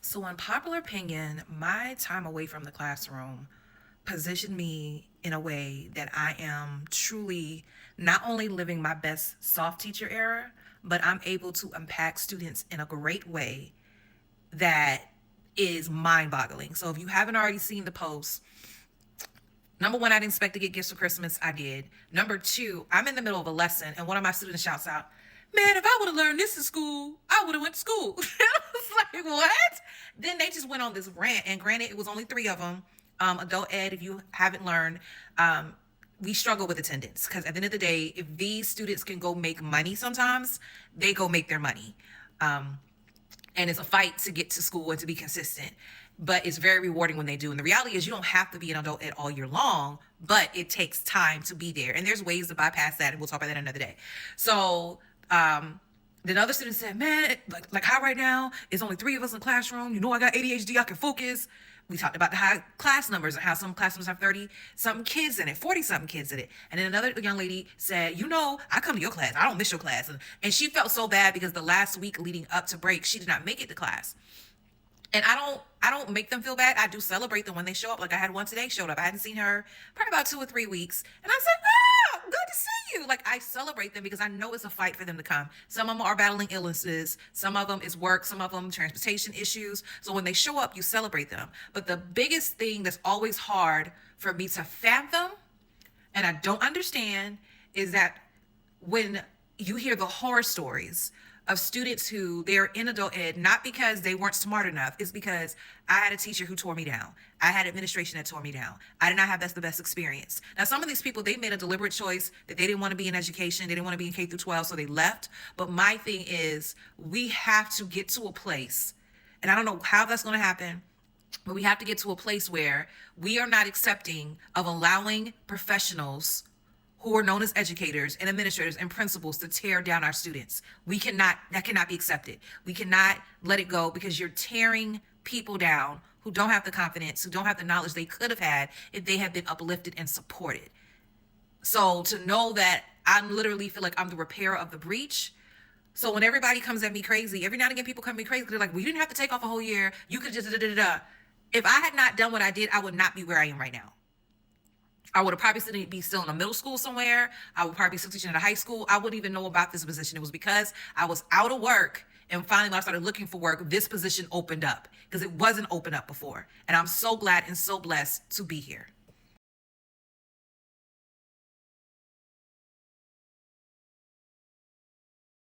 So, in popular opinion, my time away from the classroom positioned me in a way that I am truly not only living my best soft teacher era, but I'm able to impact students in a great way that is mind boggling. So, if you haven't already seen the post, number one, I didn't expect to get gifts for Christmas. I did. Number two, I'm in the middle of a lesson and one of my students shouts out, "Man, if I would have learned this in school, I would have went to school." I was like, what? Then they just went on this rant. And granted, it was only three of them. Adult ed, if you haven't learned, we struggle with attendance because at the end of the day, if these students can go make money sometimes, they go make their money. Um, and it's a fight to get to school and to be consistent, but it's very rewarding when they do. And the reality is you don't have to be an adult ed all year long, but it takes time to be there, and there's ways to bypass that, and we'll talk about that another day. So then other students said, "Man, like how right now it's only three of us in the classroom, I got ADHD, I can focus." We talked about the high class numbers and how some classrooms have 30 something kids in it, 40 something kids in it. And then another young lady said, "I come to your class. I don't miss your class." And she felt so bad because the last week leading up to break, she did not make it to class. And I don't make them feel bad. I do celebrate them when they show up. Like I had one today showed up. I hadn't seen her probably about 2 or 3 weeks. And I said, "Ah, good to see you." Like I celebrate them because I know it's a fight for them to come. Some of them are battling illnesses. Some of them is work. Some of them transportation issues. So when they show up, you celebrate them. But the biggest thing that's always hard for me to fathom, and I don't understand, is that when you hear the horror stories of students who they're in adult ed not because they weren't smart enough, it's because I had a teacher who tore me down, I had administration that tore me down, I did not have that's the best experience. Now some of these people, they made a deliberate choice that they didn't want to be in education, they didn't want to be in K through 12, so they left. But my thing is we have to get to a place, and I don't know how that's going to happen, but we have to get to a place where we are not accepting of allowing professionals who are known as educators and administrators and principals to tear down our students. That cannot be accepted. We cannot let it go because you're tearing people down who don't have the confidence, who don't have the knowledge they could have had if they had been uplifted and supported. So to know that I literally feel like I'm the repairer of the breach. So when everybody comes at me crazy, every now and again people come at me crazy. They're like, "Well, you didn't have to take off a whole year. You could just da da da da." If I had not done what I did, I would not be where I am right now. I would have probably be still in a middle school somewhere. I would probably be still teaching at a high school. I wouldn't even know about this position. It was because I was out of work. And finally, when I started looking for work, this position opened up because it wasn't open up before. And I'm so glad and so blessed to be here.